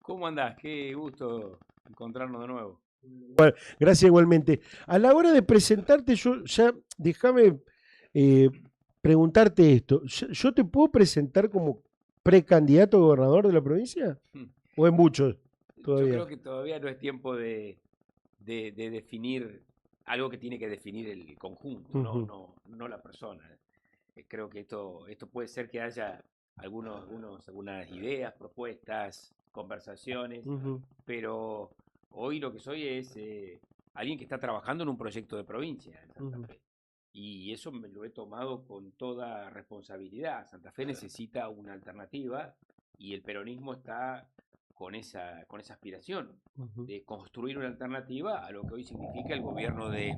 ¿Cómo andás? Qué gusto encontrarnos de nuevo. Gracias igualmente. A la hora de presentarte, yo ya, déjame eh, preguntarte esto. ¿Yo te puedo presentar como precandidato a gobernador de la provincia? ¿O en muchos Yo todavía? creo que todavía no es tiempo de definir algo que tiene que definir el conjunto, Ujú, no la persona. Creo que esto puede ser que haya algunas ideas, propuestas, conversaciones, ujú, pero hoy lo que soy es alguien que está trabajando en un proyecto de provincia en Santa ujú, Fe. Y eso me lo he tomado con toda responsabilidad. Santa Fe necesita una alternativa y el peronismo está con esa aspiración ujú. de construir una alternativa a lo que hoy significa el gobierno de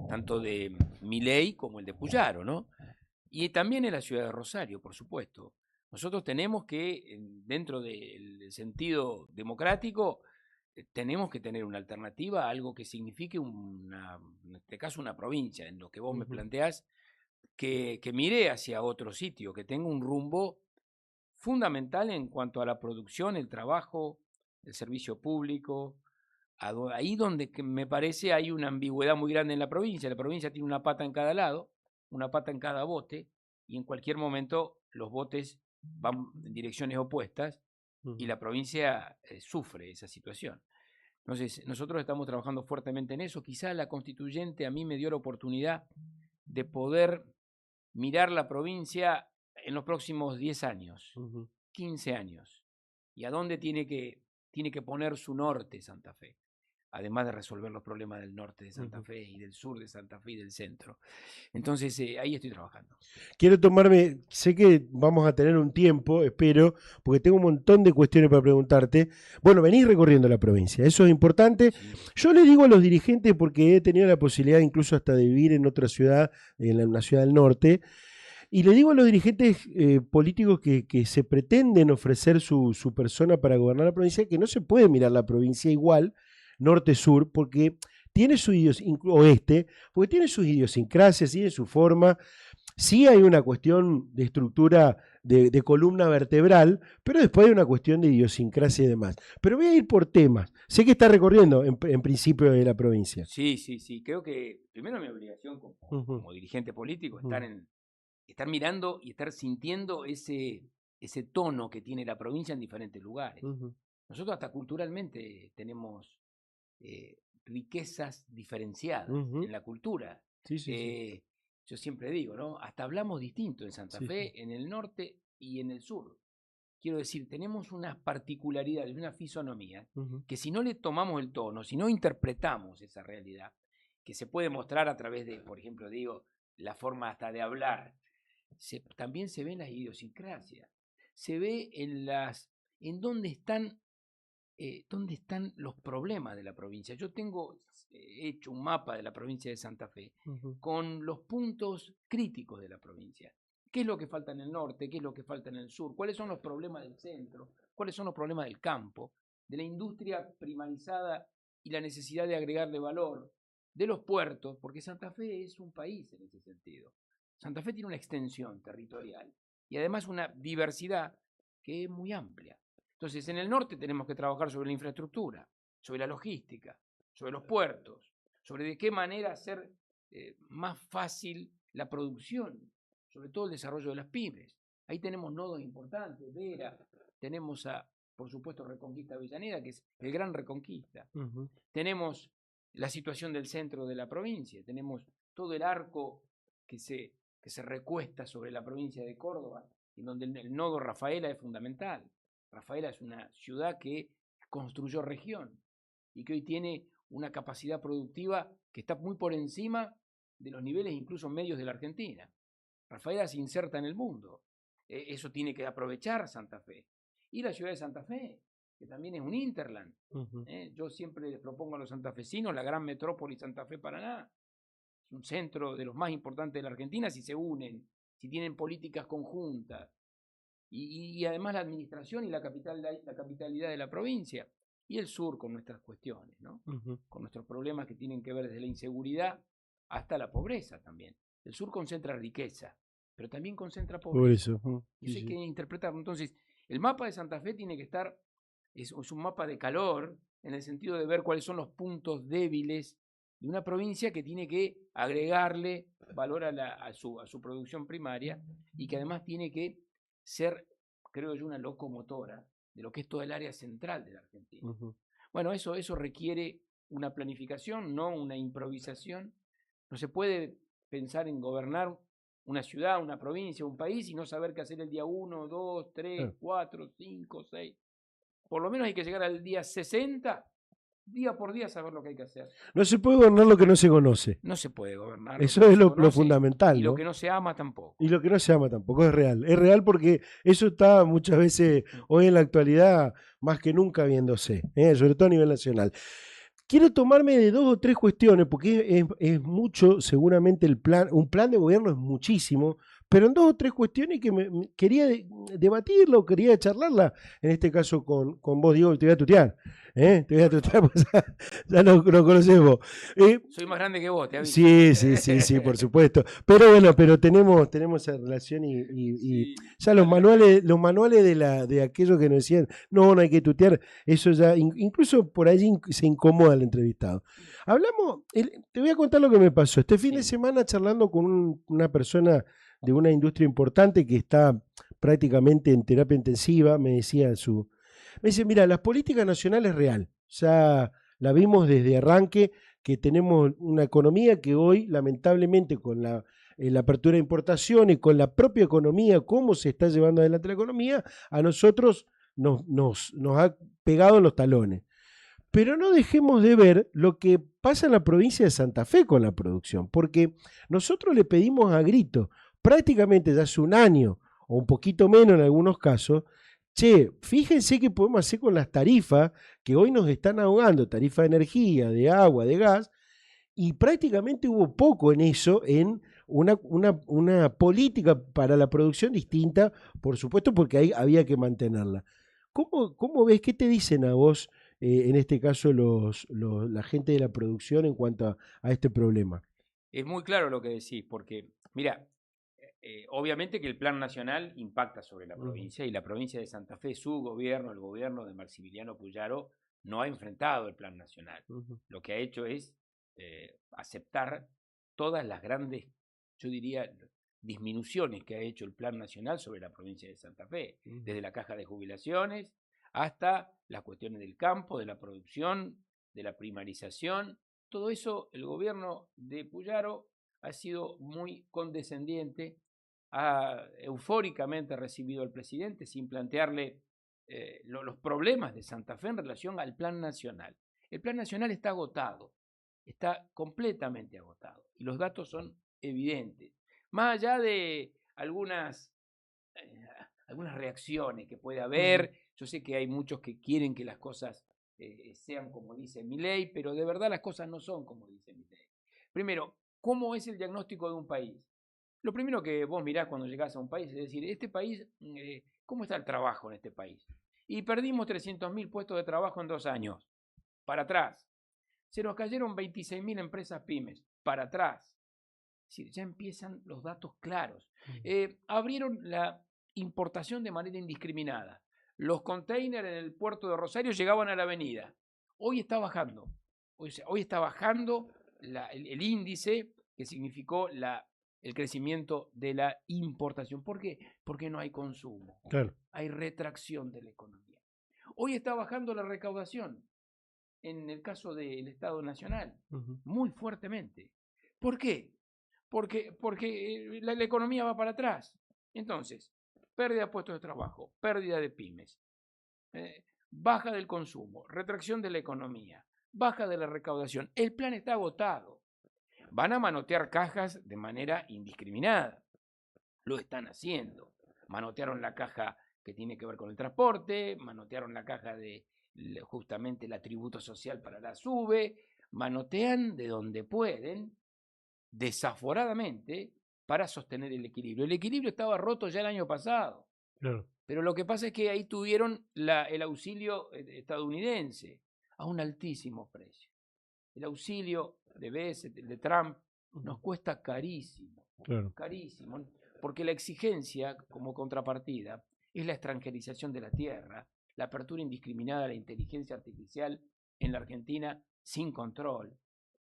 tanto de Milei como el de Puyaro, ¿no? Y también en la ciudad de Rosario, por supuesto. Nosotros tenemos que, dentro del sentido democrático, tenemos que tener una alternativa a algo que signifique en este caso una provincia, en lo que vos me Ujú. planteás, que mire hacia otro sitio, que tenga un rumbo fundamental en cuanto a la producción, el trabajo, el servicio público, ahí donde me parece hay una ambigüedad muy grande en la provincia. La provincia tiene una pata en cada lado, una pata en cada bote, y en cualquier momento los botes van en direcciones opuestas y Ujú. la provincia sufre esa situación. Entonces, nosotros estamos trabajando fuertemente en eso. Quizá la constituyente a mí me dio la oportunidad de poder mirar la provincia en los próximos 10 años, Ujú. 15 años, y a dónde tiene que poner su norte Santa Fe, además de resolver los problemas del norte de Santa Ujú. Fe y del sur de Santa Fe y del centro. Entonces, ahí estoy trabajando. Quiero tomarme, sé que vamos a tener un tiempo, espero, porque tengo un montón de cuestiones para preguntarte. Bueno, venís recorriendo la provincia, eso es importante. Sí. Yo le digo a los dirigentes, porque he tenido la posibilidad incluso hasta de vivir en otra ciudad, una ciudad del norte, y le digo a los dirigentes políticos que se pretenden ofrecer su persona para gobernar la provincia, que no se puede mirar la provincia igual, norte-sur, porque tiene su oeste, porque tiene sus idiosincrasias, tiene su forma. Sí hay una cuestión de estructura de columna vertebral, pero después hay una cuestión de idiosincrasia y demás. Pero voy a ir por temas. Sé que está recorriendo en principio de la provincia. Sí, sí, sí. Creo que primero mi obligación Ujú, como dirigente político es ujú, estar mirando y estar sintiendo ese tono que tiene la provincia en diferentes lugares. ujú, Nosotros hasta culturalmente tenemos eh, riquezas diferenciadas ujú. en la cultura. Sí, sí, sí. Eh, yo siempre digo, ¿no? Hasta hablamos distinto en Santa Sí, sí. Fe, en el norte y en el sur. Quiero decir, tenemos unas particularidades, una fisonomía, Ujú, que si no le tomamos el tono, si no interpretamos esa realidad, que se puede mostrar a través de, por ejemplo, digo, la forma hasta de hablar, también se ve en las idiosincrasias, se ve en dónde están los problemas de la provincia. Yo tengo hecho un mapa de la provincia de Santa Fe ujú. con los puntos críticos de la provincia. ¿Qué es lo que falta en el norte? ¿Qué es lo que falta en el sur? ¿Cuáles son los problemas del centro? ¿Cuáles son los problemas del campo? De la industria primarizada y la necesidad de agregarle valor, de los puertos, porque Santa Fe es un país en ese sentido. Santa Fe tiene una extensión territorial y además una diversidad que es muy amplia. Entonces, en el norte tenemos que trabajar sobre la infraestructura, sobre la logística, sobre los puertos, sobre de qué manera hacer más fácil la producción, sobre todo el desarrollo de las pymes. Ahí tenemos nodos importantes, Vera, tenemos por supuesto, Reconquista Avellaneda, que es el gran Reconquista. Ujú. Tenemos la situación del centro de la provincia, tenemos todo el arco que se recuesta sobre la provincia de Córdoba, en donde el nodo Rafaela es fundamental. Rafaela es una ciudad que construyó región y que hoy tiene una capacidad productiva que está muy por encima de los niveles incluso medios de la Argentina. Rafaela se inserta en el mundo. Eso tiene que aprovechar Santa Fe. Y la ciudad de Santa Fe, que también es un interland. Ujú. Yo siempre les propongo a los santafesinos la gran metrópoli Santa Fe Paraná. Es un centro de los más importantes de la Argentina si se unen, si tienen políticas conjuntas. Y además la administración y la capitalidad de la provincia. Y el sur con nuestras cuestiones, ¿no? Ujú. Con nuestros problemas que tienen que ver desde la inseguridad hasta la pobreza también. El sur concentra riqueza, pero también concentra Por pobreza. eso. Y Sí, eso hay que sí. interpretarlo. Entonces, el mapa de Santa Fe tiene que estar es un mapa de calor en el sentido de ver cuáles son los puntos débiles de una provincia que tiene que agregarle valor a su producción primaria y que además tiene que ser, creo yo, una locomotora de lo que es toda el área central de la Argentina. Bueno, eso requiere una planificación, no una improvisación. No se puede pensar en gobernar una ciudad, una provincia, un país y no saber qué hacer el día 1, 2, 3, 4, 5, 6. Por lo menos hay que llegar al día 60, día por día saber lo que hay que hacer. No se puede gobernar lo que no se conoce. No se puede gobernar. Eso es lo fundamental, y ¿no? lo que no se ama tampoco. Y lo que no se ama tampoco, es real. Es real porque eso está muchas veces, hoy en la actualidad, más que nunca viéndose, sobre todo a nivel nacional. Quiero tomarme de 2 o 3 cuestiones, porque es mucho, seguramente un plan de gobierno es muchísimo, pero en 2 o 3 cuestiones que quería debatirlo, quería charlarla, en este caso con vos, Diego, te voy a tutear. Te voy a tutear, pues ya nos conocemos. Soy más grande que vos, te aviso. Sí, por supuesto. Pero bueno, tenemos esa relación y ya los manuales de aquellos que nos decían, no hay que tutear, eso ya, incluso por allí se incomoda el entrevistado. Te voy a contar lo que me pasó. Este fin de semana charlando con una persona de una industria importante que está prácticamente en terapia intensiva, me dice, mira, las políticas nacionales es real, ya la vimos desde arranque, que tenemos una economía que hoy, lamentablemente, con la apertura de importaciones, con la propia economía, cómo se está llevando adelante la economía, a nosotros nos ha pegado en los talones. Pero no dejemos de ver lo que pasa en la provincia de Santa Fe con la producción, porque nosotros le pedimos a grito, prácticamente ya hace un año, o un poquito menos en algunos casos, che, fíjense qué podemos hacer con las tarifas que hoy nos están ahogando, tarifa de energía, de agua, de gas, y prácticamente hubo poco en eso, en una política para la producción distinta, por supuesto, porque ahí había que mantenerla. ¿Cómo ves? ¿Qué te dicen a vos, en este caso, la gente de la producción en cuanto a este problema? Es muy claro lo que decís, porque, mira, obviamente que el plan nacional impacta sobre la provincia y la provincia de Santa Fe, su gobierno, el gobierno de Maximiliano Puyaro, no ha enfrentado el plan nacional. Lo que ha hecho es aceptar todas las grandes, yo diría, disminuciones que ha hecho el plan nacional sobre la provincia de Santa Fe, desde la caja de jubilaciones hasta las cuestiones del campo, de la producción, de la primarización. Todo eso el gobierno de Puyaro ha sido muy condescendiente, ha eufóricamente recibido al presidente sin plantearle los problemas de Santa Fe en relación al plan nacional. El plan nacional está agotado, está completamente agotado y los datos son evidentes. Más allá de algunas reacciones que puede haber, yo sé que hay muchos que quieren que las cosas sean como dice Milei, pero de verdad las cosas no son como dice Milei. Primero, ¿cómo es el diagnóstico de un país? Lo primero que vos mirás cuando llegás a un país es decir, este país, ¿cómo está el trabajo en este país? Y perdimos 300.000 puestos de trabajo en 2 años, para atrás. Se nos cayeron 26.000 empresas pymes, para atrás. Es decir, ya empiezan los datos claros. Abrieron la importación de manera indiscriminada. Los containers en el puerto de Rosario llegaban a la avenida. Hoy está bajando. Hoy está bajando el índice que significó el crecimiento de la importación. ¿Por qué? Porque no hay consumo. Claro. Hay retracción de la economía. Hoy está bajando la recaudación. En el caso del Estado Nacional, muy fuertemente. ¿Por qué? Porque la economía va para atrás. Entonces, pérdida de puestos de trabajo, pérdida de pymes, baja del consumo, retracción de la economía, baja de la recaudación. El plan está agotado. Van a manotear cajas de manera indiscriminada. Lo están haciendo. Manotearon la caja que tiene que ver con el transporte, manotearon la caja de justamente el tributo social para la SUBE, manotean de donde pueden, desaforadamente, para sostener el equilibrio. El equilibrio estaba roto ya el año pasado. Claro. Pero lo que pasa es que ahí tuvieron el auxilio estadounidense a un altísimo precio. El auxilio de Trump nos cuesta carísimo, carísimo, porque la exigencia como contrapartida es la extranjerización de la tierra, la apertura indiscriminada a la inteligencia artificial en la Argentina sin control.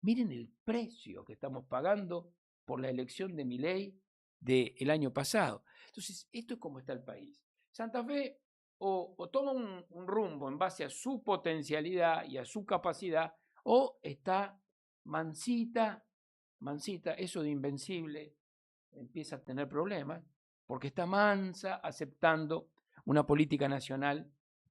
Miren el precio que estamos pagando por la elección de Milei del año pasado. Entonces, esto es como está el país. Santa Fe o toma un rumbo en base a su potencialidad y a su capacidad, o está mansita, eso de invencible empieza a tener problemas, porque está mansa aceptando una política nacional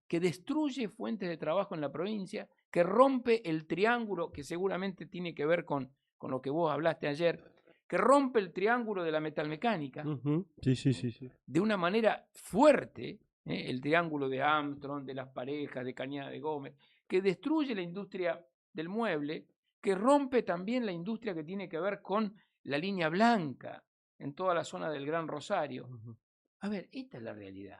que destruye fuentes de trabajo en la provincia, que rompe el triángulo, que seguramente tiene que ver con lo que vos hablaste ayer, que rompe el triángulo de la metalmecánica, Sí. de una manera fuerte, el triángulo de Armstrong, de las parejas, de Cañada de Gómez, que destruye la industria del mueble, que rompe también la industria que tiene que ver con la línea blanca en toda la zona del Gran Rosario. A ver, esta es la realidad.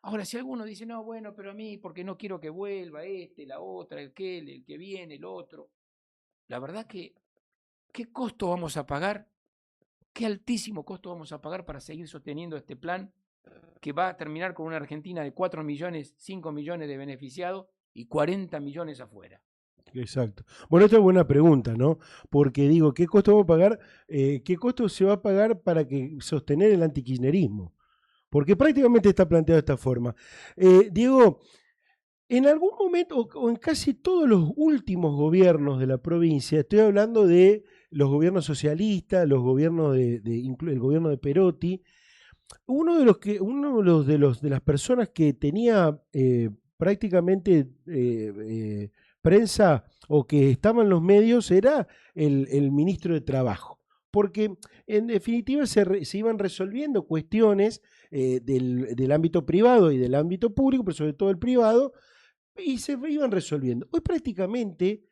Ahora, si alguno dice, no, bueno, pero a mí, porque no quiero que vuelva la otra, el que viene, el otro. La verdad que, ¿qué costo vamos a pagar? ¿Qué altísimo costo vamos a pagar para seguir sosteniendo este plan que va a terminar con una Argentina de 4 millones, 5 millones de beneficiados y 40 millones afuera? Exacto. Bueno, esta es buena pregunta, ¿no? Porque digo, ¿qué costo vamos a pagar? ¿Qué costo se va a pagar para que sostener el antikirchnerismo? Porque prácticamente está planteado de esta forma. Diego, en algún momento, o en casi todos los últimos gobiernos de la provincia, estoy hablando de los gobiernos socialistas, los gobiernos el gobierno de Perotti, de las personas que tenía prácticamente prensa o que estaba en los medios era el ministro de Trabajo. Porque en definitiva se iban resolviendo cuestiones del ámbito privado y del ámbito público, pero sobre todo el privado, y se iban resolviendo. Hoy prácticamente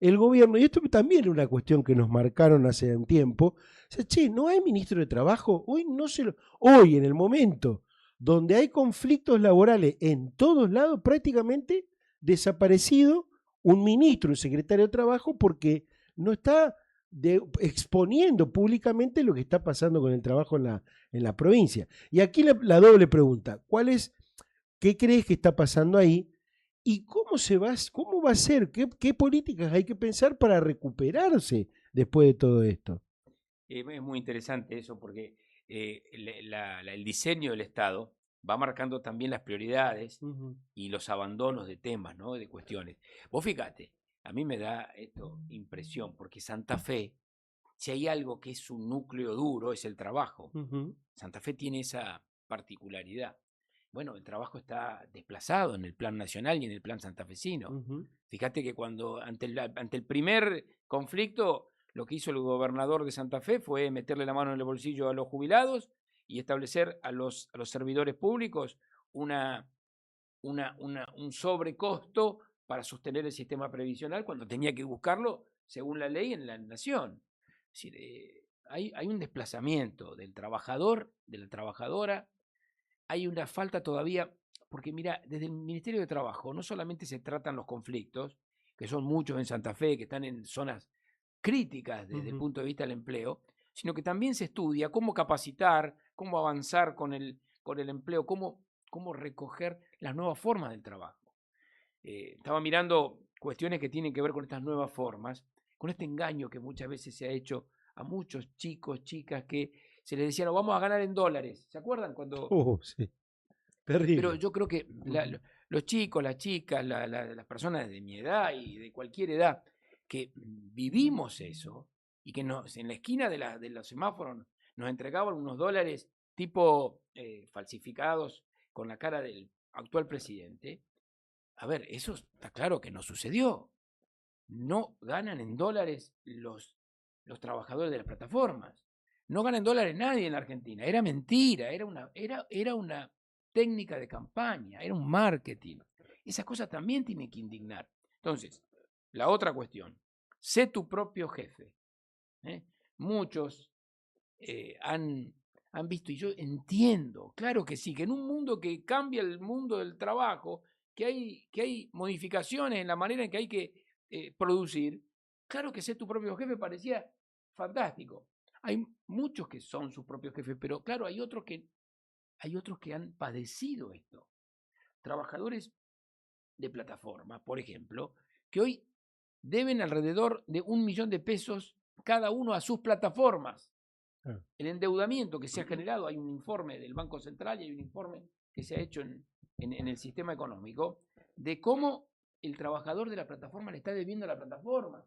el gobierno, y esto también es una cuestión que nos marcaron hace un tiempo, dice, che, no hay ministro de Trabajo, hoy en el momento donde hay conflictos laborales en todos lados, prácticamente desaparecido un ministro, un secretario de Trabajo, porque no está exponiendo públicamente lo que está pasando con el trabajo en la provincia. Y aquí la doble pregunta, ¿qué crees que está pasando ahí? ¿Y cómo va a ser? ¿Qué políticas hay que pensar para recuperarse después de todo esto? Es muy interesante eso porque el diseño del Estado va marcando también las prioridades y los abandonos de temas, ¿no? De cuestiones. Vos fíjate, a mí me da esto impresión porque Santa Fe, si hay algo que es un núcleo duro, es el trabajo. Santa Fe tiene esa particularidad. Bueno, el trabajo está desplazado en el plan nacional y en el plan santafesino. Fíjate que cuando ante el primer conflicto, lo que hizo el gobernador de Santa Fe fue meterle la mano en el bolsillo a los jubilados y establecer a los servidores públicos un sobrecosto para sostener el sistema previsional cuando tenía que buscarlo según la ley en la nación. Es decir, hay un desplazamiento del trabajador, de la trabajadora, hay una falta todavía, porque mira, desde el Ministerio de Trabajo no solamente se tratan los conflictos, que son muchos en Santa Fe, que están en zonas críticas desde el punto de vista del empleo, sino que también se estudia cómo capacitar, cómo avanzar con el empleo, cómo recoger las nuevas formas del trabajo. Estaba mirando cuestiones que tienen que ver con estas nuevas formas, con este engaño que muchas veces se ha hecho a muchos chicos, chicas que se les decía, no, vamos a ganar en dólares. ¿Se acuerdan cuando? Sí, Pero terrible. yo creo que los chicos, las chicas, las personas de mi edad y de cualquier edad que vivimos eso y que en la esquina de los semáforos nos entregaban unos dólares tipo falsificados con la cara del actual presidente, a ver, eso está claro que no sucedió. No ganan en dólares los trabajadores de las plataformas. No gana en dólares nadie en la Argentina. Era mentira, era una técnica de campaña, era un marketing. Esas cosas también tienen que indignar. Entonces, la otra cuestión, sé tu propio jefe. ¿eh? Muchos han visto, y yo entiendo, claro que sí, que en un mundo que cambia el mundo del trabajo, que hay modificaciones en la manera en que hay que producir, claro que ser tu propio jefe parecía fantástico. Hay muchos que son sus propios jefes, pero claro, hay otros que han padecido esto. trabajadores de plataforma, por ejemplo, que hoy deben alrededor de 1 millón de pesos cada uno a sus plataformas. El endeudamiento que se ha generado, hay un informe del Banco Central y hay un informe que se ha hecho en el sistema económico, de cómo el trabajador de la plataforma le está debiendo a la plataforma.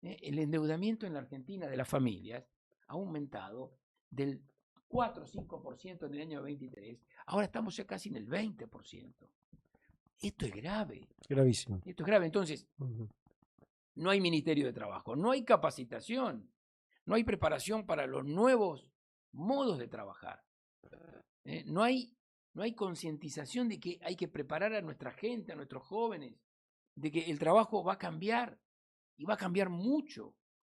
El endeudamiento en la Argentina de las familias ha aumentado del 4 o 5% en el año 23, ahora estamos ya casi en el 20%. Esto es grave. Gravísimo. Esto es grave. Entonces, no hay Ministerio de Trabajo, no hay capacitación, no hay preparación para los nuevos modos de trabajar. No hay concientización de que hay que preparar a nuestra gente, a nuestros jóvenes, de que el trabajo va a cambiar y va a cambiar mucho.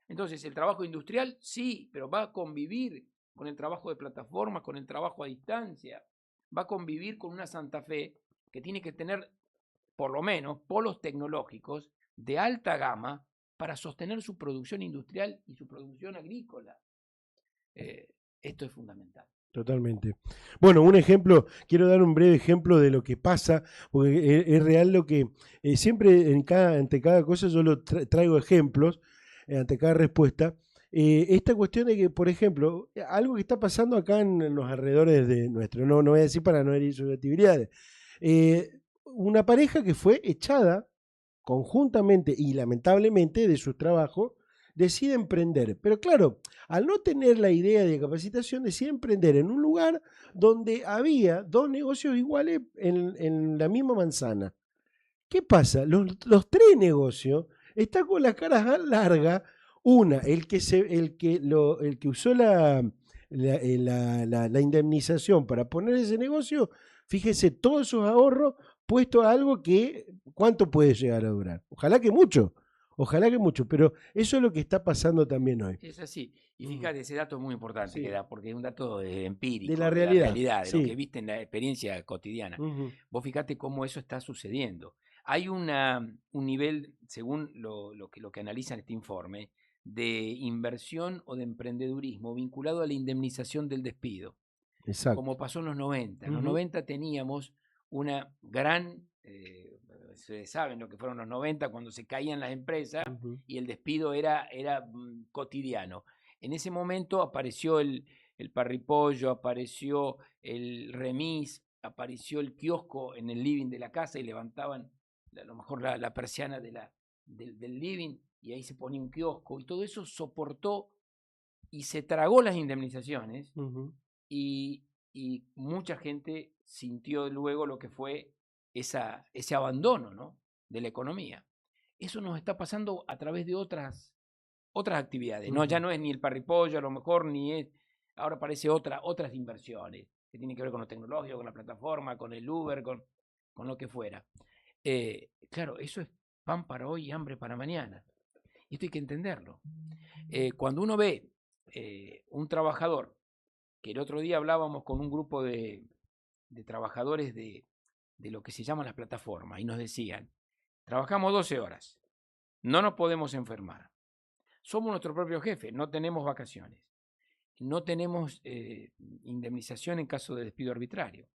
Entonces, el trabajo industrial sí, pero va a convivir con el trabajo de plataformas, con el trabajo a distancia, va a convivir con una Santa Fe que tiene que tener por lo menos polos tecnológicos de alta gama para sostener su producción industrial y su producción agrícola. Esto es fundamental. Totalmente. Bueno, un ejemplo, quiero dar un breve ejemplo de lo que pasa, porque es real lo que siempre ante cada cosa yo traigo ejemplos, ante cada respuesta. Esta cuestión de que, por ejemplo, algo que está pasando acá en los alrededores de nuestro, no voy a decir para no herir susceptibilidades, una pareja que fue echada conjuntamente y lamentablemente de su trabajo, decide emprender. Pero claro, al no tener la idea de capacitación, decide emprender en un lugar donde había dos negocios iguales en la misma manzana. ¿Qué pasa? Los tres negocios están con las caras largas. Una, el que usó la indemnización para poner ese negocio, fíjese, todos sus ahorros puestos a algo que, ¿cuánto puede llegar a durar? Ojalá que mucho, pero eso es lo que está pasando también hoy. Es así. Y fíjate, ese dato es muy importante Sí. que da, porque es un dato empírico, De la realidad, de sí. lo que viste en la experiencia cotidiana. Vos fíjate cómo eso está sucediendo. Hay un nivel, según lo que analiza este informe, de inversión o de emprendedurismo vinculado a la indemnización del despido. Exacto. Como pasó en los 90. En los 90 teníamos una gran, ustedes saben lo que fueron los 90 cuando se caían las empresas y el despido era cotidiano. En ese momento apareció el parripollo, apareció el remis, apareció el kiosco en el living de la casa y levantaban a lo mejor la persiana del living y ahí se ponía un kiosco y todo eso soportó y se tragó las indemnizaciones y mucha gente sintió luego lo que fue ese abandono, ¿no?, de la economía. Eso nos está pasando a través de otras actividades, ¿no? Ya no es ni el parripollo a lo mejor, ni es, ahora aparece otras inversiones que tienen que ver con lo tecnológico, con la plataforma, con el Uber, con lo que fuera. Claro, eso es pan para hoy y hambre para mañana. Y esto hay que entenderlo. Cuando uno ve un trabajador, que el otro día hablábamos con un grupo de trabajadores de lo que se llaman las plataformas y nos decían, trabajamos 12 horas, no nos podemos enfermar, somos nuestro propio jefe, no tenemos vacaciones, no tenemos indemnización en caso de despido arbitrario.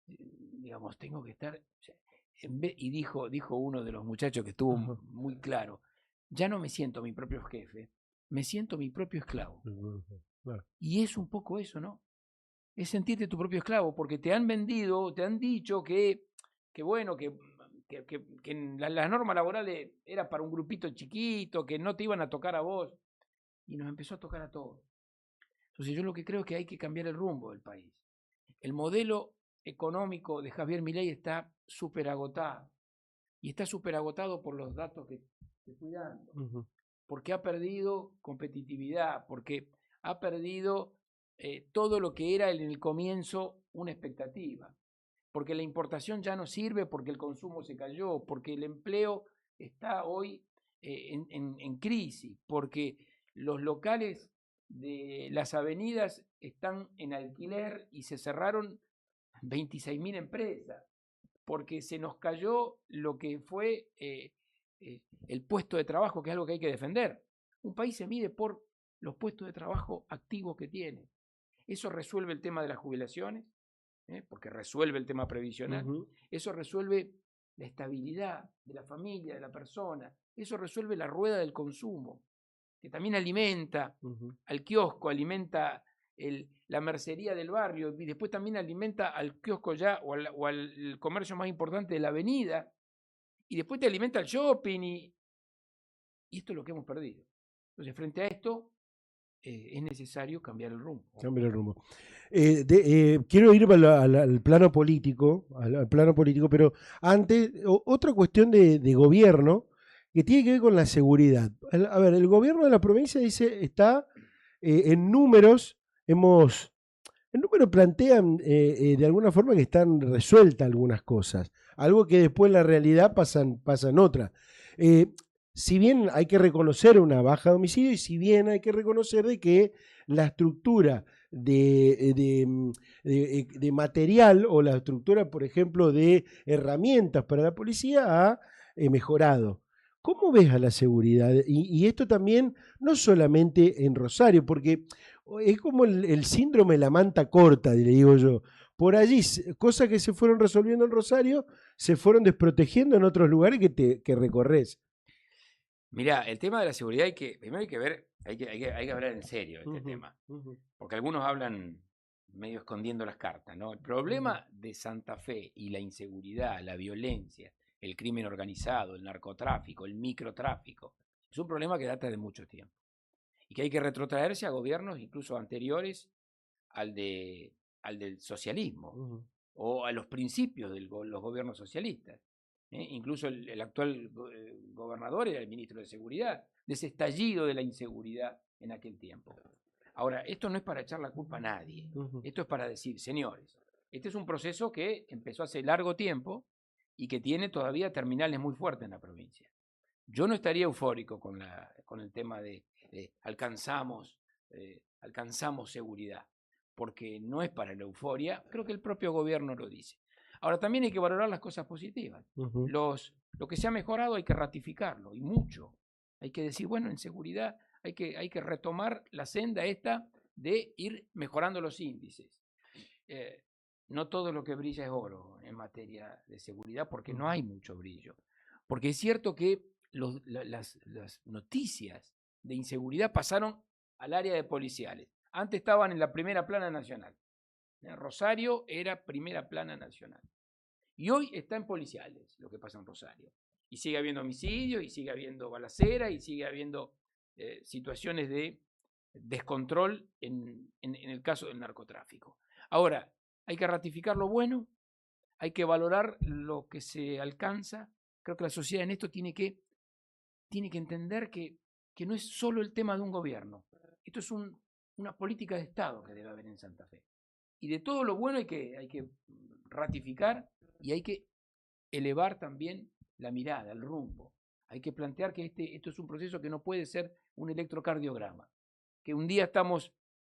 Digamos, tengo que estar... y dijo uno de los muchachos que estuvo muy claro, ya no me siento mi propio jefe, me siento mi propio esclavo. Claro. Y es un poco eso, ¿no? Es sentirte tu propio esclavo, porque te han vendido, te han dicho que bueno, que las normas laborales era para un grupito chiquito, que no te iban a tocar a vos, y nos empezó a tocar a todos. Entonces yo lo que creo es que hay que cambiar el rumbo del país. El modelo económico de Javier Milei está súper agotado, y está súper agotado por los datos que te estoy dando, porque ha perdido competitividad, porque ha perdido todo lo que era en el comienzo una expectativa, porque la importación ya no sirve, porque el consumo se cayó, porque el empleo está hoy en crisis, porque los locales de las avenidas están en alquiler y se cerraron 26.000 empresas, porque se nos cayó lo que fue el puesto de trabajo, que es algo que hay que defender. Un país se mide por los puestos de trabajo activos que tiene. Eso resuelve el tema de las jubilaciones, porque resuelve el tema previsional, Ujú. eso resuelve la estabilidad de la familia, de la persona, eso resuelve la rueda del consumo, que también alimenta Ujú. al kiosco, alimenta la mercería del barrio y después también alimenta al kiosco ya o al comercio más importante de la avenida y después te alimenta el shopping y esto es lo que hemos perdido. Entonces, frente a esto, es necesario cambiar el rumbo. Cambia el rumbo. Quiero ir al plano político, al plano político, pero antes, otra cuestión de gobierno que tiene que ver con la seguridad. A ver, el gobierno de la provincia dice, está en números, en números plantean de alguna forma que están resueltas algunas cosas, algo que después en la realidad pasan otras. Eh, si bien hay que reconocer una baja de homicidio y si bien hay que reconocer de que la estructura de material o la estructura, por ejemplo, de herramientas para la policía ha mejorado. ¿Cómo ves a la seguridad? Y esto también, no solamente en Rosario, porque es como el síndrome de la manta corta, le digo yo. Por allí, cosas que se fueron resolviendo en Rosario, se fueron desprotegiendo en otros lugares que recorres. Mirá, el tema de la seguridad primero hay que ver, hay que hablar en serio de este Ujú, tema, ujú, porque algunos hablan medio escondiendo las cartas, ¿no? El ujú, problema de Santa Fe y la inseguridad, la violencia, el crimen organizado, el narcotráfico, el microtráfico, es un problema que data de mucho tiempo y que hay que retrotraerse a gobiernos incluso anteriores al, de, al del socialismo ujú. o a los principios de los gobiernos socialistas. Incluso el actual gobernador era el ministro de Seguridad, de ese estallido de la inseguridad en aquel tiempo. Ahora, esto no es para echar la culpa a nadie, Ujú. esto es para decir, señores, este es un proceso que empezó hace largo tiempo y que tiene todavía terminales muy fuertes en la provincia. Yo no estaría eufórico con el tema de alcanzamos seguridad, porque no es para la euforia, creo que el propio gobierno lo dice. Ahora, también hay que valorar las cosas positivas. Ujú. Lo que se ha mejorado hay que ratificarlo, y mucho. Hay que decir, bueno, en seguridad hay que retomar la senda esta de ir mejorando los índices. Eh, no todo lo que brilla es oro en materia de seguridad, porque no Ujú. hay mucho brillo. Porque es cierto que las noticias de inseguridad pasaron al área de policiales. Antes estaban en la primera plana nacional. Rosario era primera plana nacional. Y hoy está en policiales lo que pasa en Rosario. Y sigue habiendo homicidios, y sigue habiendo balacera, y sigue habiendo situaciones de descontrol en el caso del narcotráfico. Ahora, hay que ratificar lo bueno, hay que valorar lo que se alcanza. Creo que la sociedad en esto tiene que entender que no es solo el tema de un gobierno. Esto es una política de Estado que debe haber en Santa Fe. Y de todo lo bueno hay que ratificar y hay que elevar también la mirada, el rumbo. Hay que plantear que esto es un proceso que no puede ser un electrocardiograma, que un día estamos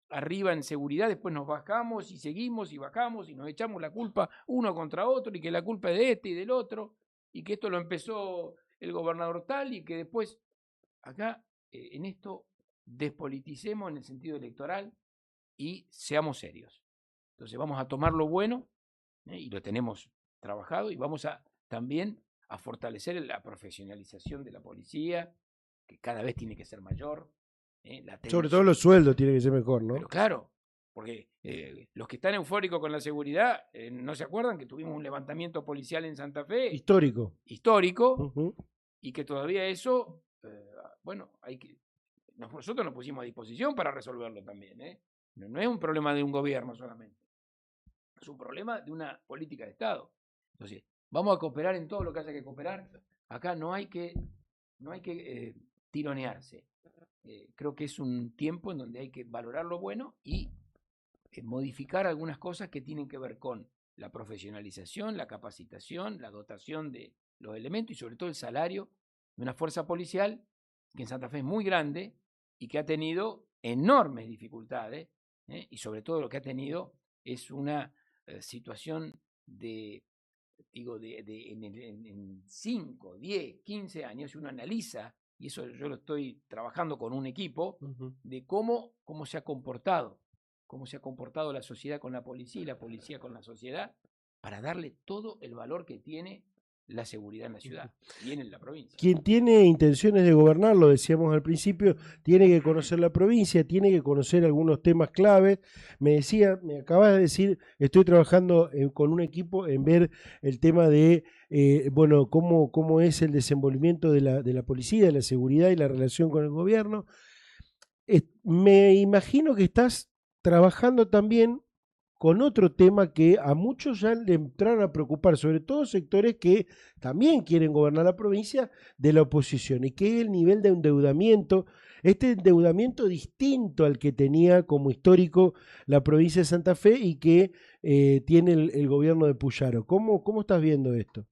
arriba en seguridad, después nos bajamos y seguimos y bajamos y nos echamos la culpa uno contra otro y que la culpa es de este y del otro y que esto lo empezó el gobernador tal y que después acá en esto despoliticemos en el sentido electoral y seamos serios. Entonces vamos a tomar lo bueno y lo tenemos trabajado y vamos a también a fortalecer la profesionalización de la policía, que cada vez tiene que ser mayor, la Sobre todo atención. los sueldos tienen que ser mejor, ¿no? Pero claro, porque los que están eufóricos con la seguridad, ¿no se acuerdan que tuvimos un levantamiento policial en Santa Fe Histórico. histórico Ujú. y que todavía eso, bueno, nosotros nos pusimos a disposición para resolverlo también, ¿eh? No es un problema de un gobierno solamente, es un problema de una política de Estado. Entonces, vamos a cooperar en todo lo que haya que cooperar. Acá no hay que tironearse. Creo que es un tiempo en donde hay que valorar lo bueno y modificar algunas cosas que tienen que ver con la profesionalización, la capacitación, la dotación de los elementos y sobre todo el salario de una fuerza policial que en Santa Fe es muy grande y que ha tenido enormes dificultades y sobre todo lo que ha tenido es una situación de, digo, en 5, 10, 15 años, si uno analiza, y eso yo lo estoy trabajando con un equipo, Ujú. de cómo se ha comportado cómo se ha comportado la sociedad con la policía y la policía con la sociedad, para darle todo el valor que tiene la seguridad en la ciudad y en la provincia. Quien tiene intenciones de gobernar, lo decíamos al principio, tiene que conocer la provincia, tiene que conocer algunos temas claves. Me acabas de decir, estoy trabajando con un equipo en ver el tema de, bueno, cómo es el desenvolvimiento de la policía, de la seguridad y la relación con el gobierno. Me imagino que estás trabajando también con otro tema que a muchos ya le entraron a preocupar, sobre todo sectores que también quieren gobernar la provincia, de la oposición, y que es el nivel de endeudamiento, este endeudamiento distinto al que tenía como histórico la provincia de Santa Fe y que tiene el gobierno de Puyaro. ¿Cómo estás viendo esto?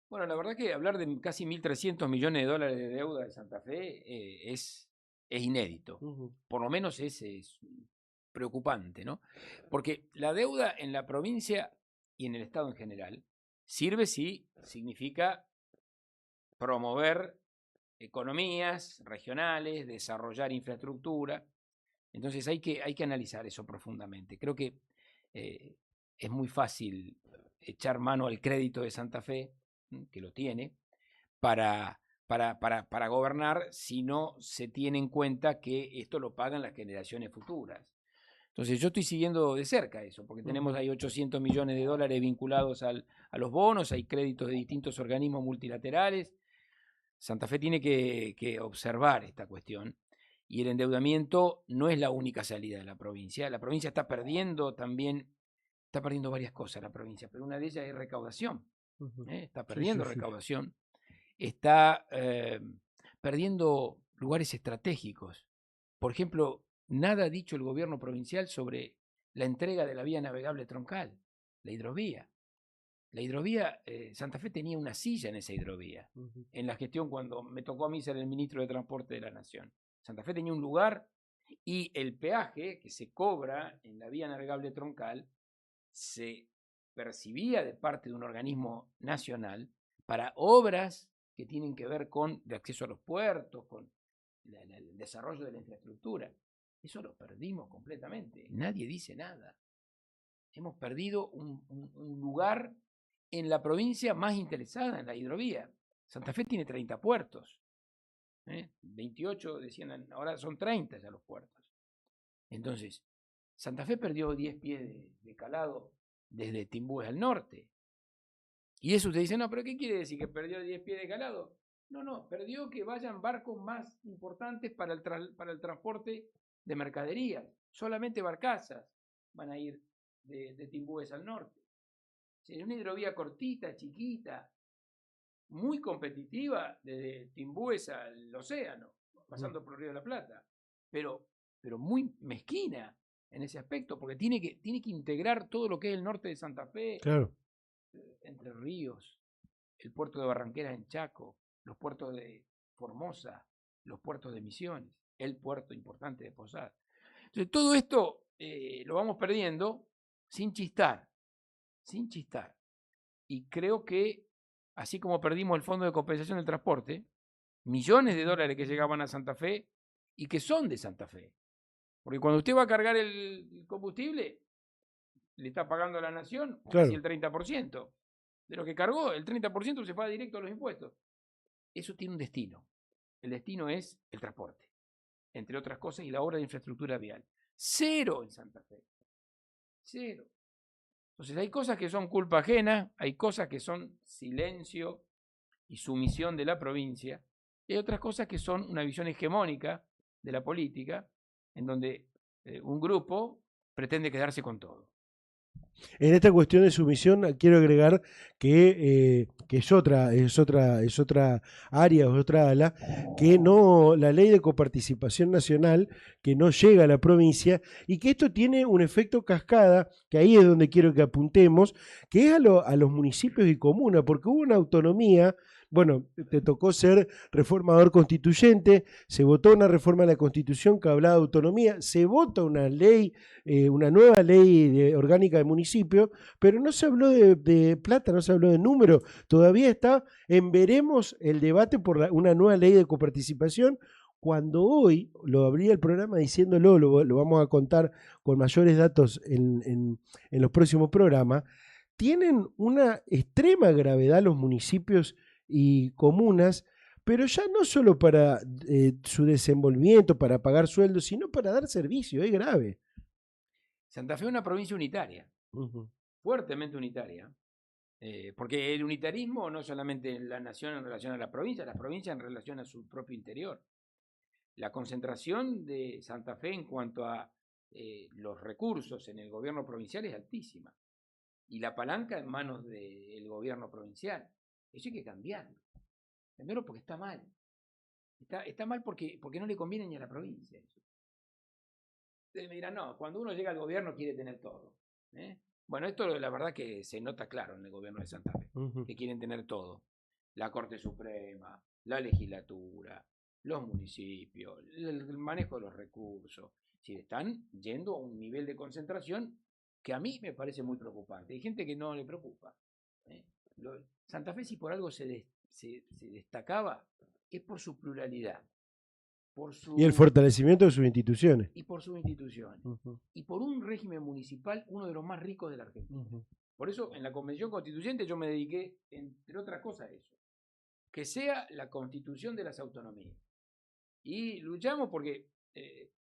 Bueno, la verdad que hablar de casi 1.300 millones de dólares de deuda de Santa Fe es inédito. Por lo menos es preocupante, ¿no? Porque la deuda en la provincia y en el Estado en general sirve si significa promover economías regionales, desarrollar infraestructura. Entonces hay que analizar eso profundamente. Creo que es muy fácil echar mano al crédito de Santa Fe, que lo tiene, para gobernar si no se tiene en cuenta que esto lo pagan las generaciones futuras. Entonces yo estoy siguiendo de cerca eso, porque tenemos ahí 800 millones de dólares vinculados a los bonos, hay créditos de distintos organismos multilaterales. Santa Fe tiene que observar esta cuestión, y el endeudamiento no es la única salida de la provincia. La provincia está perdiendo varias cosas la provincia, pero una de ellas es recaudación. Está perdiendo recaudación, está perdiendo lugares estratégicos. Por ejemplo, nada ha dicho el gobierno provincial sobre la entrega de la vía navegable troncal, la hidrovía. La hidrovía, Santa Fe tenía una silla en esa hidrovía, en la gestión cuando me tocó a mí ser el ministro de Transporte de la Nación. Santa Fe tenía un lugar, y el peaje que se cobra en la vía navegable troncal se percibía de parte de un organismo nacional para obras que tienen que ver con el acceso a los puertos, con el desarrollo de la infraestructura. Eso lo perdimos completamente. Nadie dice nada. Hemos perdido un lugar en la provincia más interesada en la hidrovía. Santa Fe tiene 30 puertos. 28 decían, ahora son 30 ya los puertos. Entonces, Santa Fe perdió 10 pies de calado desde Timbúes al norte. Y eso usted dice, no, pero ¿qué quiere decir? ¿Que perdió 10 pies de calado? No, perdió que vayan barcos más importantes para el transporte de mercaderías. Solamente barcazas van a ir de Timbúes al norte. Sería una hidrovía cortita, chiquita, muy competitiva desde Timbúes al océano, pasando por el Río de la Plata, pero muy mezquina en ese aspecto, porque tiene que integrar todo lo que es el norte de Santa Fe, claro, Entre Ríos, el puerto de Barranqueras en Chaco, los puertos de Formosa, los puertos de Misiones, el puerto importante de Posadas. Entonces todo esto lo vamos perdiendo sin chistar. Y creo que, así como perdimos el Fondo de Compensación del Transporte, millones de dólares que llegaban a Santa Fe y que son de Santa Fe. Porque cuando usted va a cargar el combustible, le está pagando a la nación casi el 30%. De lo que cargó, el 30% se paga directo a los impuestos. Eso tiene un destino. El destino es el transporte, entre otras cosas, y la obra de infraestructura vial. Cero en Santa Fe. Cero. Entonces hay cosas que son culpa ajena, hay cosas que son silencio y sumisión de la provincia, y hay otras cosas que son una visión hegemónica de la política, en donde un grupo pretende quedarse con todo. En esta cuestión de sumisión quiero agregar que es otra área, otra ala, que no, la ley de coparticipación nacional, que no llega a la provincia, y que esto tiene un efecto cascada, que ahí es donde quiero que apuntemos, que es a los municipios y comunas, porque hubo una autonomía. Bueno, te tocó ser reformador constituyente, se votó una reforma de la Constitución que hablaba de autonomía, se vota una ley, una nueva ley orgánica de municipio, pero no se habló de plata, no se habló de número. Todavía está en veremos el debate por una nueva ley de coparticipación, cuando hoy, lo abría el programa diciéndolo, lo vamos a contar con mayores datos en los próximos programas, tienen una extrema gravedad los municipios y comunas, pero ya no solo para su desenvolvimiento, para pagar sueldos, sino para dar servicio, es grave. Santa Fe es una provincia unitaria, fuertemente unitaria, porque el unitarismo no solamente la nación en relación a la provincia en relación a su propio interior. La concentración de Santa Fe en cuanto a los recursos en el gobierno provincial es altísima. Y la palanca en manos del gobierno provincial. Eso hay que cambiarlo. Primero porque está mal. Está mal porque no le conviene ni a la provincia. Ustedes me dirán, no, cuando uno llega al gobierno quiere tener todo. Bueno, esto la verdad que se nota claro en el gobierno de Santa Fe, que quieren tener todo. La Corte Suprema, la legislatura, los municipios, el manejo de los recursos. Si están yendo a un nivel de concentración que a mí me parece muy preocupante. Hay gente que no le preocupa. Santa Fe, si por algo se destacaba, es por su pluralidad. Y el fortalecimiento de sus instituciones. Y por sus instituciones. Y por un régimen municipal, uno de los más ricos de la Argentina. Por eso, en la Convención Constituyente yo me dediqué, entre otras cosas, a eso. Que sea la constitución de las autonomías. Y luchamos porque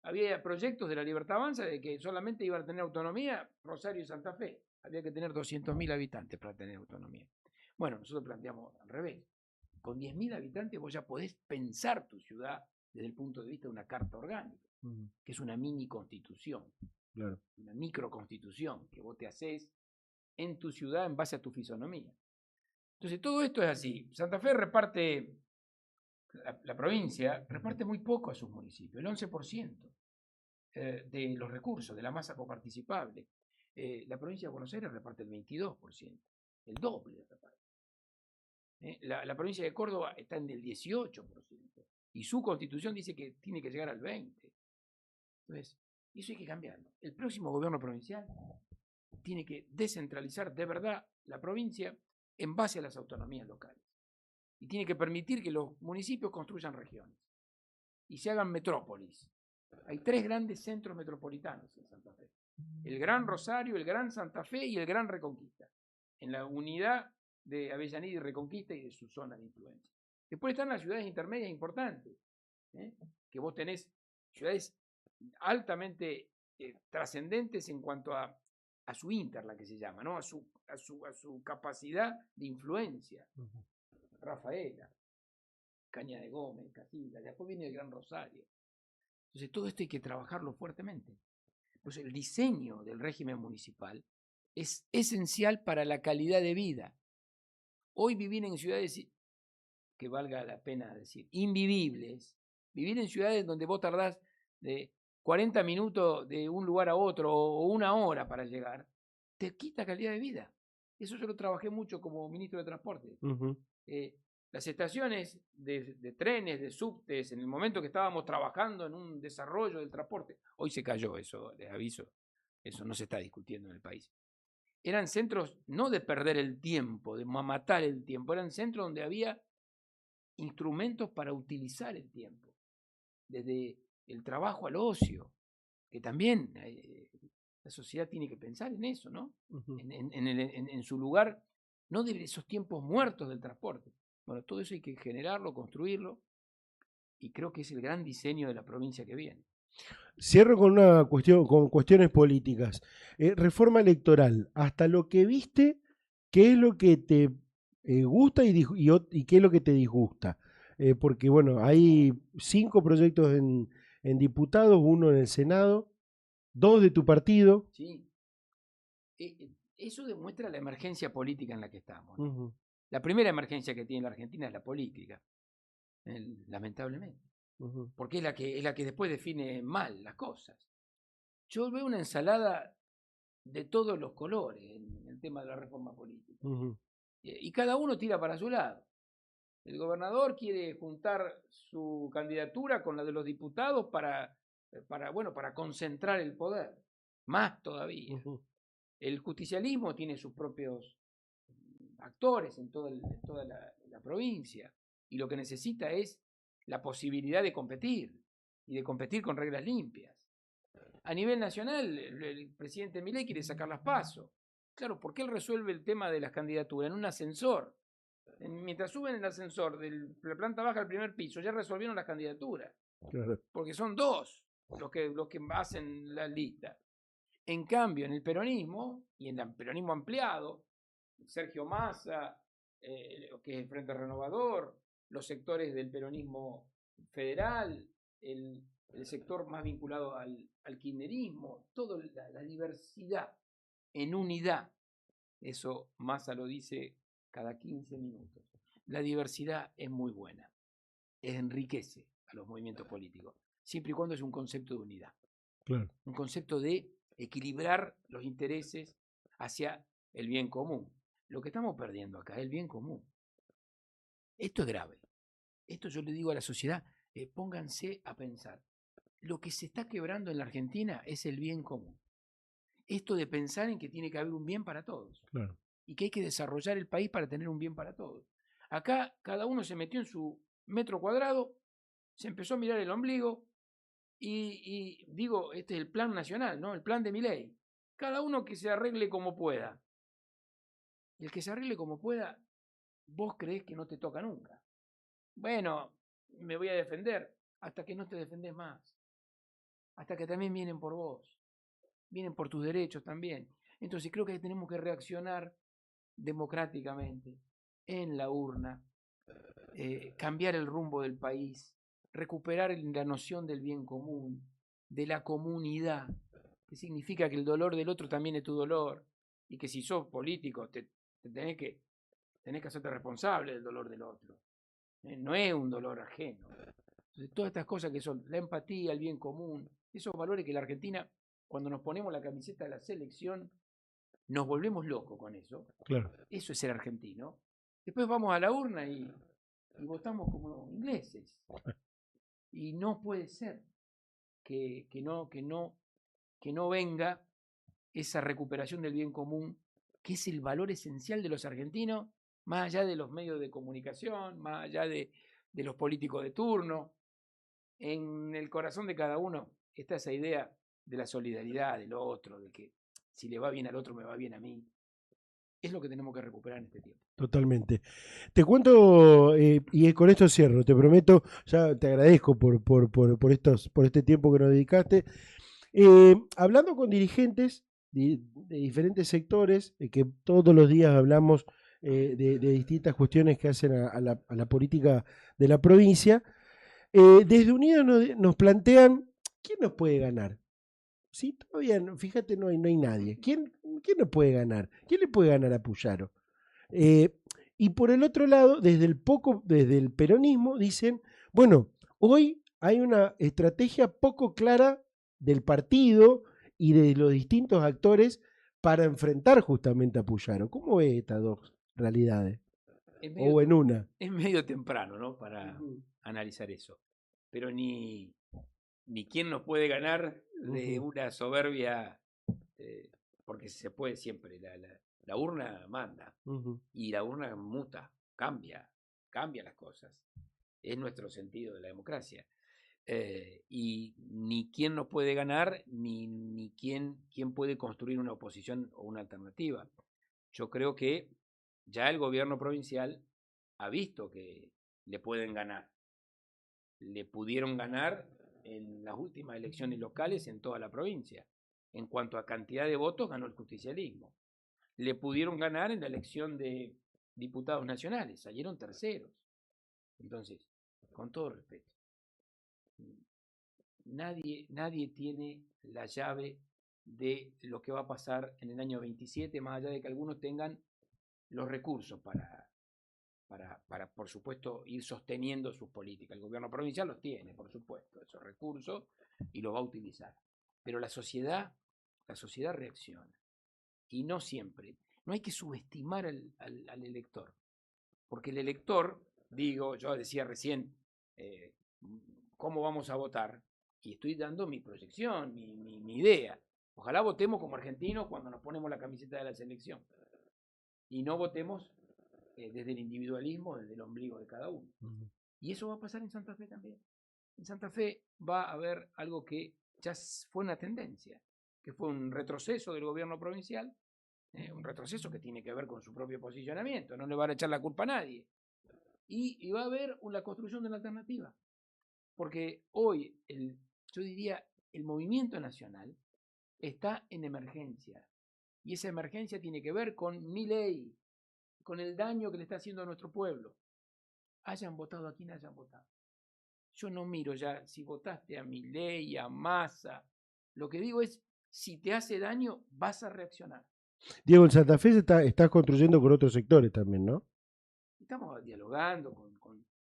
había proyectos de la Libertad Avanza de que solamente iban a tener autonomía Rosario y Santa Fe. Había que tener 200.000 habitantes para tener autonomía. Bueno, nosotros planteamos al revés. Con 10.000 habitantes vos ya podés pensar tu ciudad desde el punto de vista de una carta orgánica, que es una mini constitución, claro, una microconstitución que vos te hacés en tu ciudad en base a tu fisonomía. Entonces todo esto es así. Santa Fe reparte, la provincia reparte muy poco a sus municipios, el 11% de los recursos, de la masa coparticipable. La provincia de Buenos Aires reparte el 22%, el doble reparte. La provincia de Córdoba está en el 18%, y su constitución dice que tiene que llegar al 20%. Entonces, eso hay que cambiarlo. El próximo gobierno provincial tiene que descentralizar de verdad la provincia en base a las autonomías locales. Y tiene que permitir que los municipios construyan regiones y se hagan metrópolis. Hay 3 grandes centros metropolitanos en Santa Fe. El Gran Rosario, el Gran Santa Fe y el Gran Reconquista. En la unidad de Avellaneda y Reconquista y de su zona de influencia. Después están las ciudades intermedias importantes, que vos tenés ciudades altamente trascendentes en cuanto a su la que se llama, ¿no? a su capacidad de influencia. Rafaela, Caña de Gómez, Casilda, después viene el Gran Rosario. Entonces todo esto hay que trabajarlo fuertemente. Entonces el diseño del régimen municipal es esencial para la calidad de vida. Hoy vivir en ciudades, que valga la pena decir, invivibles, vivir en ciudades donde vos tardás de 40 minutos de un lugar a otro o 1 hora para llegar, te quita calidad de vida. Eso yo lo trabajé mucho como ministro de Transporte. Las estaciones de trenes, de subtes, en el momento que estábamos trabajando en un desarrollo del transporte, hoy se cayó eso, les aviso, eso no se está discutiendo en el país. Eran centros no de perder el tiempo, de matar el tiempo, eran centros donde había instrumentos para utilizar el tiempo, desde el trabajo al ocio, que también la sociedad tiene que pensar en eso, ¿no? En su lugar, no de esos tiempos muertos del transporte. Bueno, todo eso hay que generarlo, construirlo, y creo que es el gran diseño de la provincia que viene. Cierro con una cuestión, con cuestiones políticas. Reforma electoral, hasta lo que viste, ¿qué es lo que te gusta y qué es lo que te disgusta? Porque bueno, hay 5 proyectos en diputados, 1 en el Senado, 2 de tu partido. Sí. Eso demuestra la emergencia política en la que estamos, ¿no? La primera emergencia que tiene la Argentina es la política, lamentablemente. Porque es la que después define mal las cosas. Yo veo una ensalada de todos los colores en el tema de la reforma política. Y cada uno tira para su lado. El gobernador quiere juntar su candidatura con la de los diputados para concentrar el poder, más todavía. El justicialismo tiene sus propios actores en toda la provincia, y lo que necesita es la posibilidad de competir y de competir con reglas limpias. A nivel nacional, el presidente Milei quiere sacar las PASO. Claro, porque él resuelve el tema de las candidaturas en un ascensor. Mientras suben el ascensor de la planta baja al primer piso, ya resolvieron las candidaturas. Claro. Porque son 2 los que hacen la lista. En cambio, en el peronismo, y en el peronismo ampliado, Sergio Massa, que es el Frente Renovador, los sectores del peronismo federal, el sector más vinculado al kirchnerismo, toda la diversidad en unidad. Eso Massa lo dice cada 15 minutos. La diversidad es muy buena, enriquece a los movimientos políticos, siempre y cuando es un concepto de unidad. Claro. Un concepto de equilibrar los intereses hacia el bien común. Lo que estamos perdiendo acá es el bien común. Esto es grave. Esto yo le digo a la sociedad, pónganse a pensar. Lo que se está quebrando en la Argentina es el bien común. Esto de pensar en que tiene que haber un bien para todos. Claro. Y que hay que desarrollar el país para tener un bien para todos. Acá cada uno se metió en su metro cuadrado, se empezó a mirar el ombligo y digo, este es el plan nacional, ¿no? El plan de Milei. Cada uno que se arregle como pueda. Y el que se arregle como pueda, vos creés que no te toca nunca. Bueno, me voy a defender hasta que no te defendés más. Hasta que también vienen por vos. Vienen por tus derechos también. Entonces creo que tenemos que reaccionar democráticamente en la urna, cambiar el rumbo del país, recuperar la noción del bien común, de la comunidad, que significa que el dolor del otro también es tu dolor, y que si sos político tenés que hacerte responsable del dolor del otro. No es un dolor ajeno. Entonces, todas estas cosas que son la empatía, el bien común, esos valores que la Argentina, cuando nos ponemos la camiseta de la selección, nos volvemos locos con eso. Claro. Eso es ser argentino. Después vamos a la urna y votamos como ingleses. Y no puede ser que no venga esa recuperación del bien común, que es el valor esencial de los argentinos, más allá de los medios de comunicación, más allá de los políticos de turno. En el corazón de cada uno está esa idea de la solidaridad del otro, de que si le va bien al otro, me va bien a mí. Es lo que tenemos que recuperar en este tiempo. Totalmente. Te cuento, y con esto cierro, te prometo, ya te agradezco por este tiempo que nos dedicaste. Hablando con dirigentes de diferentes sectores, que todos los días hablamos de distintas cuestiones que hacen a la política de la provincia, desde Unidos nos plantean, ¿quién nos puede ganar? Sí, todavía, fíjate, no hay nadie. ¿Quién nos puede ganar? ¿Quién le puede ganar a Puyaro? Y por el otro lado, desde el peronismo, dicen, bueno, hoy hay una estrategia poco clara del partido y de los distintos actores para enfrentar justamente a Puyaro. ¿Cómo ves estas dos realidades? O en una. Es medio temprano, ¿no? Para analizar eso. Pero ni quién nos puede ganar de una soberbia, porque se puede siempre. La urna manda y la urna muta, cambia las cosas. Es nuestro sentido de la democracia. Y ni quién nos puede ganar, ni quién puede construir una oposición o una alternativa. Yo creo que ya el gobierno provincial ha visto que le pueden ganar. Le pudieron ganar en las últimas elecciones locales en toda la provincia. En cuanto a cantidad de votos, ganó el justicialismo. Le pudieron ganar en la elección de diputados nacionales, salieron terceros. Entonces, con todo respeto, nadie tiene la llave de lo que va a pasar en el año 27, más allá de que algunos tengan los recursos para, por supuesto, ir sosteniendo sus políticas. El gobierno provincial los tiene, por supuesto, esos recursos, y los va a utilizar. Pero la sociedad reacciona. Y no siempre. No hay que subestimar al elector. Porque el elector, yo decía recién, ¿cómo vamos a votar? Y estoy dando mi proyección, mi idea. Ojalá votemos como argentinos cuando nos ponemos la camiseta de la selección. Y no votemos desde el individualismo, desde el ombligo de cada uno. Y eso va a pasar en Santa Fe también. En Santa Fe va a haber algo que ya fue una tendencia, que fue un retroceso del gobierno provincial, un retroceso que tiene que ver con su propio posicionamiento, no le van a echar la culpa a nadie. Y va a haber la construcción de una alternativa. Porque hoy, yo diría, el movimiento nacional está en emergencia. Y esa emergencia tiene que ver con Milei, con el daño que le está haciendo a nuestro pueblo. Hayan votado a quien hayan votado. Yo no miro ya si votaste a Milei, a Massa. Lo que digo es, si te hace daño, vas a reaccionar. Diego, en Santa Fe estás construyendo con otros sectores también, ¿no? Estamos dialogando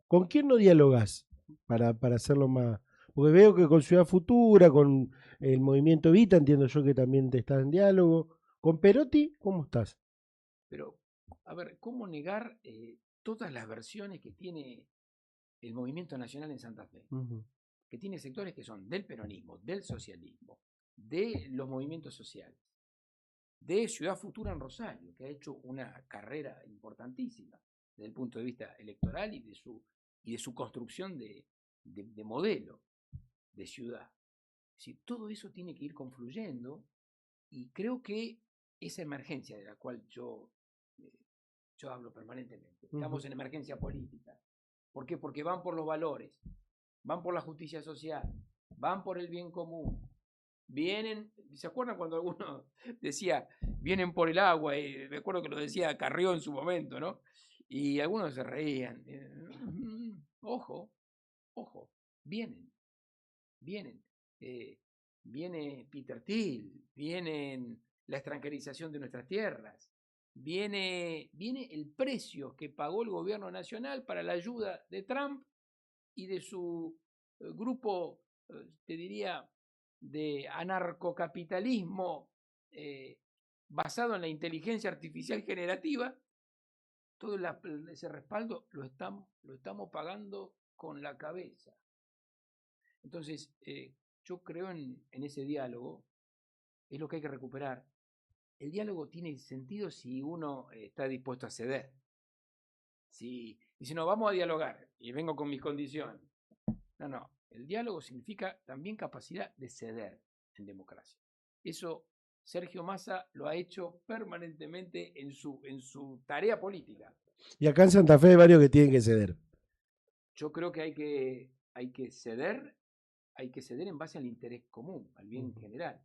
¿Con quién no dialogás para hacerlo más? Porque veo que con Ciudad Futura, con el movimiento Vita, entiendo yo que también te estás en diálogo. ¿Con Perotti, cómo estás? Pero, a ver, ¿cómo negar todas las versiones que tiene el movimiento nacional en Santa Fe? Que tiene sectores que son del peronismo, del socialismo, de los movimientos sociales, de Ciudad Futura en Rosario, que ha hecho una carrera importantísima desde el punto de vista electoral y de su construcción de modelo de ciudad. Es decir, todo eso tiene que ir confluyendo y creo que esa emergencia de la cual yo hablo permanentemente, estamos en emergencia política. ¿Por qué? Porque van por los valores, van por la justicia social, van por el bien común. Vienen, ¿se acuerdan cuando alguno decía, vienen por el agua? Me acuerdo que lo decía Carrió en su momento, ¿no? Y algunos se reían. Ojo, vienen. Viene Peter Thiel, viene la extranjerización de nuestras tierras, viene el precio que pagó el gobierno nacional para la ayuda de Trump y de su grupo, te diría, de anarcocapitalismo basado en la inteligencia artificial generativa. Todo ese respaldo lo estamos pagando con la cabeza. Entonces, yo creo en ese diálogo, es lo que hay que recuperar. El diálogo tiene sentido si uno está dispuesto a ceder. Si dice, no, vamos a dialogar y vengo con mis condiciones. No, el diálogo significa también capacidad de ceder en democracia. Eso Sergio Massa lo ha hecho permanentemente en su tarea política. Y acá en Santa Fe hay varios que tienen que ceder. Yo creo que hay que ceder en base al interés común, al bien general.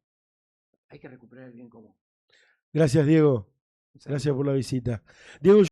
Hay que recuperar el bien común. Gracias, Diego. Gracias por la visita. Diego,